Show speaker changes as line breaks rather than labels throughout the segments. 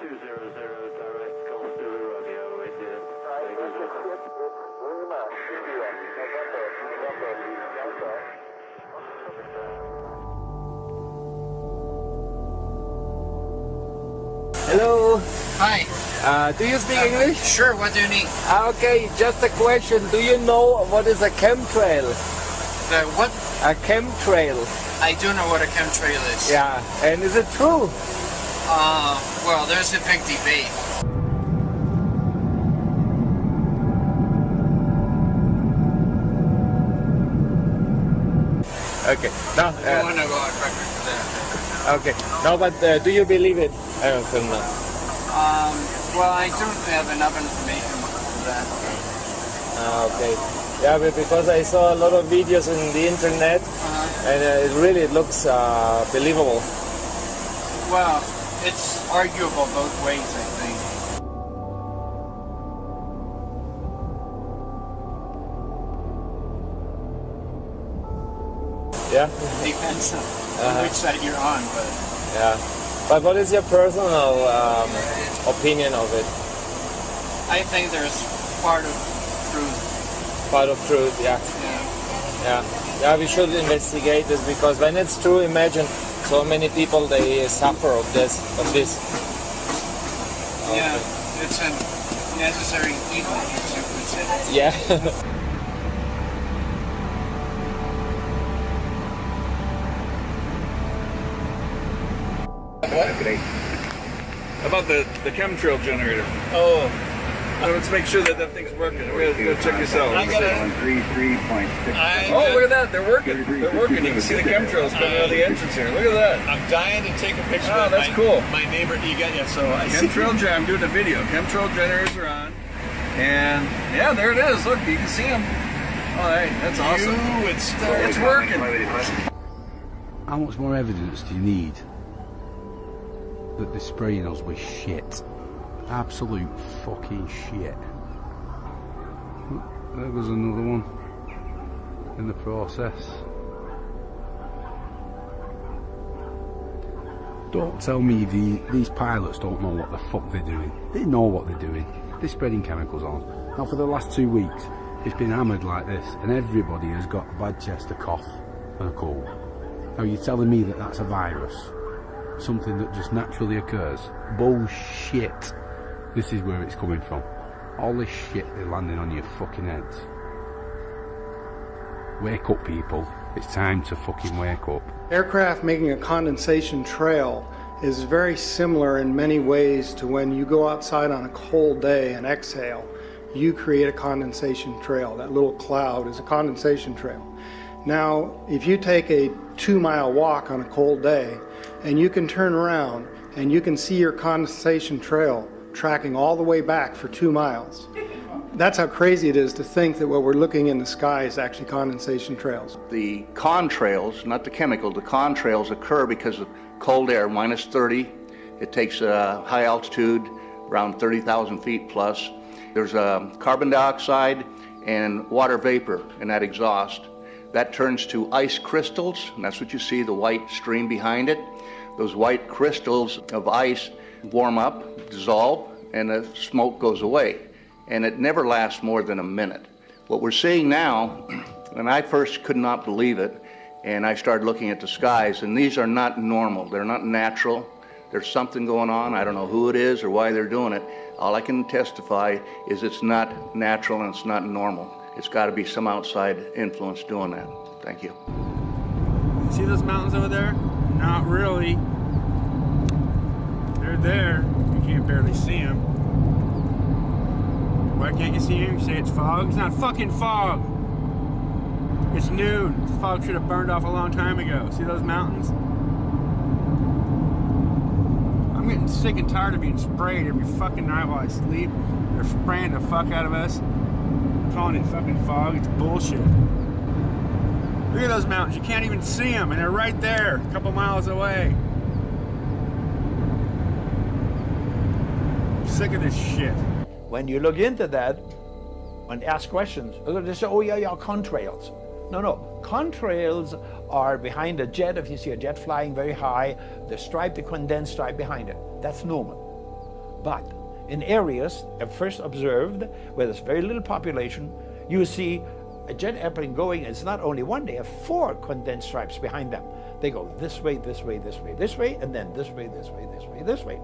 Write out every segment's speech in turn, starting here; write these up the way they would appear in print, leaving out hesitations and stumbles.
direct Golf Zulu Romeo, India.
Hello.
Hi.
Do you speak English?
Sure, what do you need?
Okay, just a question. Do you know what is a chemtrail?
The what?
A chemtrail.
I do know what a chemtrail is.
Yeah, and is it true?
Well, there's a big debate.
Okay. No.
I don't want to go on record for that.
Okay. No, but do you believe it? I don't know.
Well, I don't have enough information for that.
Okay. Yeah, but because I saw a lot of videos on the internet, and it really looks believable.
Well, it's arguable both ways, I think.
Yeah.
Depends on which side you're on, but
Yeah. But what is your personal opinion of it?
I think there's part of truth.
Part of truth, yeah.
Yeah.
Yeah, we should investigate this because when it's true, imagine so many people they suffer of this.
Yeah, it's a necessary evil, as you would say.
Yeah.
About the chemtrail generator.
Oh.
So let's make sure that thing's working. We're gonna go check this out.
I gotta.
Oh, look at that! They're working. They're working. You can see the chemtrails coming out of the entrance here. Look at that.
I'm dying to take a picture
Oh,
of
that's cool.
my neighbor. You got yeah. So I see.
Chemtrail gen. I'm doing a video. Chemtrail generators are on, and yeah, there it is. Look, you can see them. All right, that's awesome. It's working.
How much more evidence do you need that they're spraying us with shit? Absolute fucking shit. There goes another one in the process. Don't tell me these pilots don't know what the fuck they're doing. They know what they're doing. They're spreading chemicals on. Now for the last 2 weeks, it's been hammered like this, and everybody has got a bad chest, a cough, and a cold. Now you're telling me that that's a virus? Something that just naturally occurs? Bullshit. This is where it's coming from. All this shit they're landing on your fucking heads. Wake up, people. It's time to fucking wake up.
Aircraft making a condensation trail is very similar in many ways to when you go outside on a cold day and exhale. You create a condensation trail. That little cloud is a condensation trail. Now, if you take a 2-mile walk on a cold day and you can turn around and you can see your condensation trail tracking all the way back for 2 miles. That's how crazy it is to think that what we're looking in the sky is actually condensation trails.
The contrails, not the chemical, the contrails occur because of cold air, minus 30. It takes high altitude, around 30,000 feet plus. There's carbon dioxide and water vapor in that exhaust. That turns to ice crystals, and that's what you see, the white stream behind it. Those white crystals of ice warm up, dissolve, and the smoke goes away. And it never lasts more than a minute. What we're seeing now, and I first could not believe it, and I started looking at the skies, and these are not normal, they're not natural. There's something going on, I don't know who it is or why they're doing it. All I can testify is it's not natural and it's not normal. It's got to be some outside influence doing that. Thank you.
See those mountains over there? Not really. They're there. You can't barely see them. Why can't you see them? You say it's fog? It's not fucking fog. It's noon. The fog should have burned off a long time ago. See those mountains? I'm getting sick and tired of being sprayed every fucking night while I sleep. They're spraying the fuck out of us. Calling it fucking fog. It's bullshit. Look at those mountains. You can't even see them, and they're right there, a couple miles away. I'm sick of this shit.
When you look into that and ask questions, they say, oh yeah, contrails. No, contrails are behind a jet. If you see a jet flying very high, the stripe, the condensed stripe behind it, that's normal. But in areas at first observed where there's very little population, you see a jet airplane going, it's not only one, they have 4 condensed stripes behind them. They go this way, this way, this way, this way, and then this way, this way, this way, this way.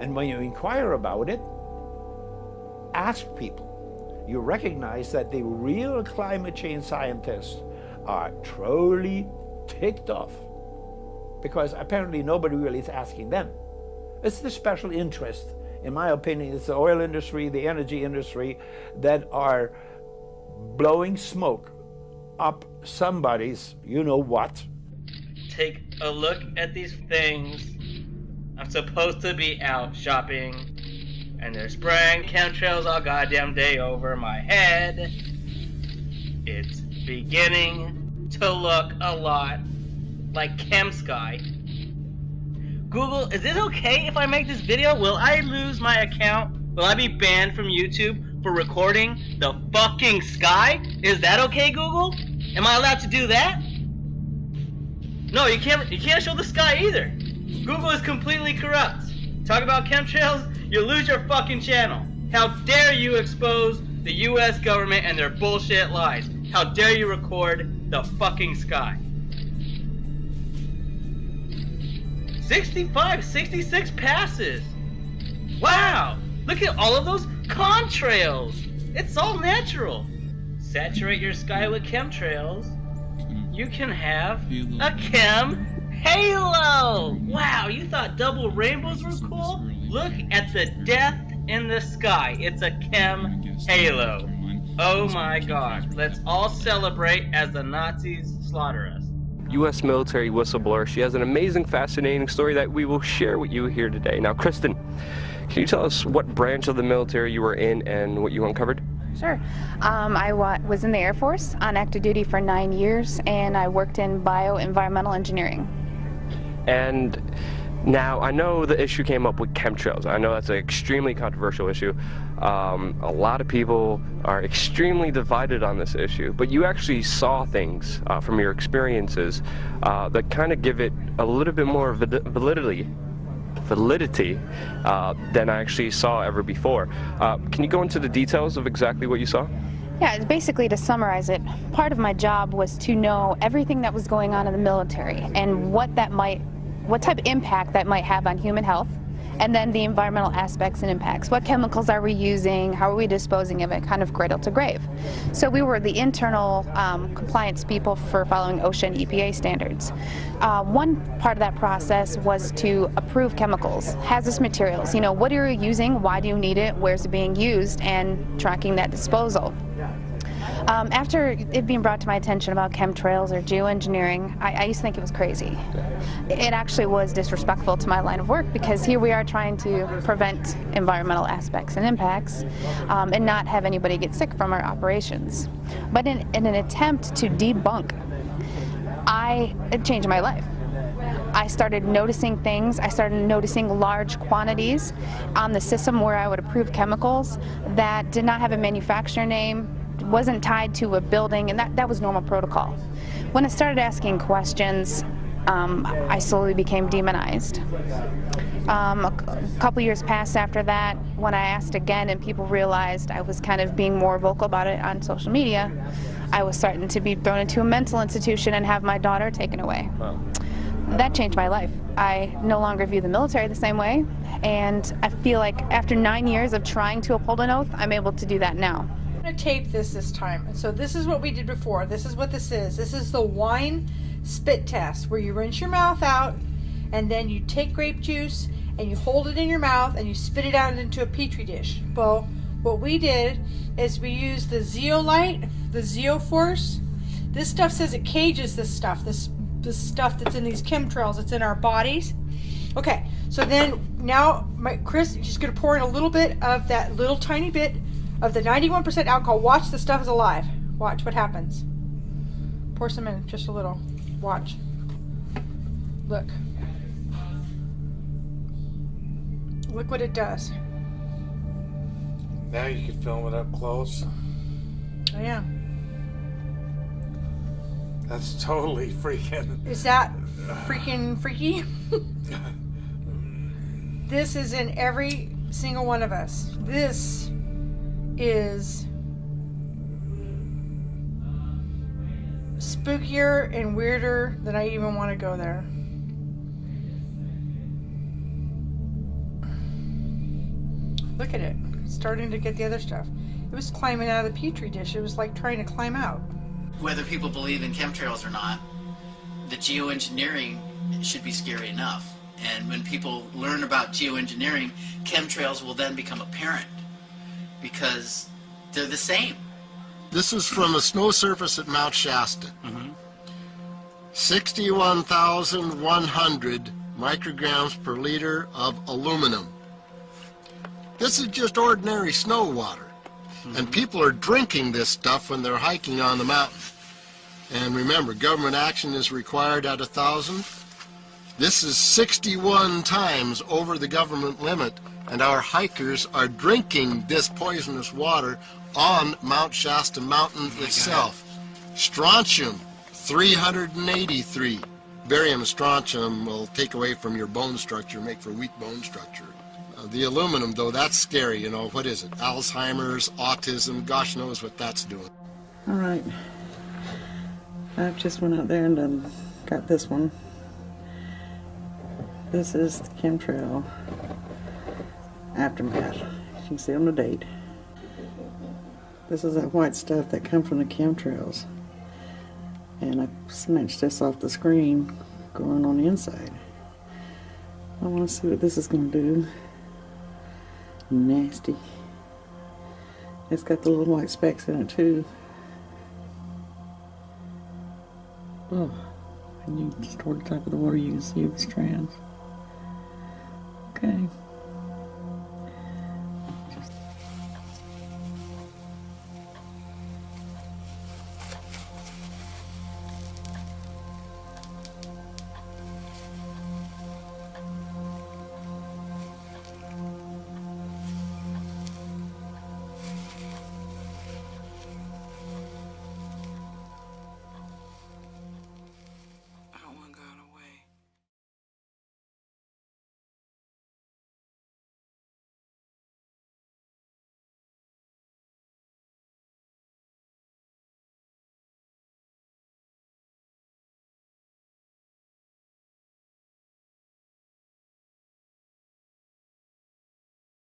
And when you inquire about it, ask people, you recognize that the real climate change scientists are truly ticked off, because apparently nobody really is asking them. It's the special interest, in my opinion, it's the oil industry, the energy industry, that are blowing smoke up somebody's you-know-what.
Take a look at these things. I'm supposed to be out shopping, and they're spraying chemtrails all goddamn day over my head. It's beginning to look a lot like ChemSky. Google, is it okay if I make this video? Will I lose my account? Will I be banned from YouTube for recording the fucking sky? Is that okay, Google? Am I allowed to do that? No, you can't show the sky either. Google is completely corrupt. Talk about chemtrails, you lose your fucking channel. How dare you expose the US government and their bullshit lies? How dare you record the fucking sky? 65, 66 passes. Wow, look at all of those contrails. It's all natural. Saturate your sky with chemtrails. You can have a chem halo. Wow, you thought double rainbows were cool? Look at the death in the sky. It's a chem halo. Oh my god. Let's all celebrate as the Nazis slaughter us.
U.S. military whistleblower. She has an amazing, fascinating story that we will share with you here today. Now, Kristen, can you tell us what branch of the military you were in and what you uncovered?
Sure. I was in the Air Force on active duty for 9 years, and I worked in bioenvironmental engineering.
And now, I know the issue came up with chemtrails. I know that's an extremely controversial issue. A lot of people are extremely divided on this issue, but you actually saw things from your experiences that kind of give it a little bit more validity than I actually saw ever before. Can you go into the details of exactly what you saw?
Yeah, basically, to summarize it, part of my job was to know everything that was going on in the military and what type of impact that might have on human health, and then the environmental aspects and impacts. What chemicals are we using? How are we disposing of it? Kind of cradle to grave. So we were the internal compliance people for following OSHA and EPA standards. One part of that process was to approve chemicals, hazardous materials. You know, what are you using? Why do you need it? Where's it being used? And tracking that disposal. After it being brought to my attention about chemtrails or geoengineering, I used to think it was crazy. It actually was disrespectful to my line of work, because here we are trying to prevent environmental aspects and impacts and not have anybody get sick from our operations. But in an attempt to debunk, it changed my life. I started noticing things. I started noticing large quantities on the system where I would approve chemicals that did not have a manufacturer name, wasn't tied to a building, and that was normal protocol. When I started asking questions, I slowly became demonized. A couple years passed after that when I asked again and people realized I was kind of being more vocal about it on social media. I was starting to be thrown into a mental institution and have my daughter taken away.
Wow.
That changed my life. I no longer view the military the same way, and I feel like after 9 years of trying to uphold an oath, I'm able to do that now.
I'm going to tape this time. And so this is what we did before. This is what this is. This is the wine spit test, where you rinse your mouth out and then you take grape juice and you hold it in your mouth and you spit it out into a petri dish. Well, what we did is we used the zeolite, the zeoforce. This stuff says it cages this stuff, this stuff that's in these chemtrails, it's in our bodies. Okay, so then now Chris is just going to pour in a little bit of that little tiny bit of the 91% alcohol. Watch, the stuff is alive. Watch what happens. Pour some in, just a little. Watch. Look. Look what it does.
Now you can film it up close.
Oh yeah.
That's totally freaking...
Is that freaking freaky? This is in every single one of us. This is spookier and weirder than I even want to go there. Look at it. It's starting to get the other stuff. It was climbing out of the petri dish. It was like trying to climb out.
Whether people believe in chemtrails or not, the geoengineering should be scary enough. And when people learn about geoengineering, chemtrails will then become apparent because they're the same.
This is from a snow surface at Mount Shasta. 61,100 micrograms per liter of aluminum. This is just ordinary snow water. And people are drinking this stuff when they're hiking on the mountain. And remember, government action is required at 1,000. This is 61 times over the government limit, and our hikers are drinking this poisonous water on Mount Shasta Mountain itself. Strontium, 383. Barium and strontium will take away from your bone structure, make for weak bone structure. The aluminum, though, that's scary, you know. What is it? Alzheimer's, autism, gosh knows what that's doing.
All right. I've just went out there and got this one. This is the chemtrail aftermath. You can see on the date. This is that white stuff that comes from the chemtrails. And I snatched this off the screen going on the inside. I want to see what this is going to do. Nasty. It's got the little white specks in it too. Oh, and you toward the top of the water you can see the strands. Okay.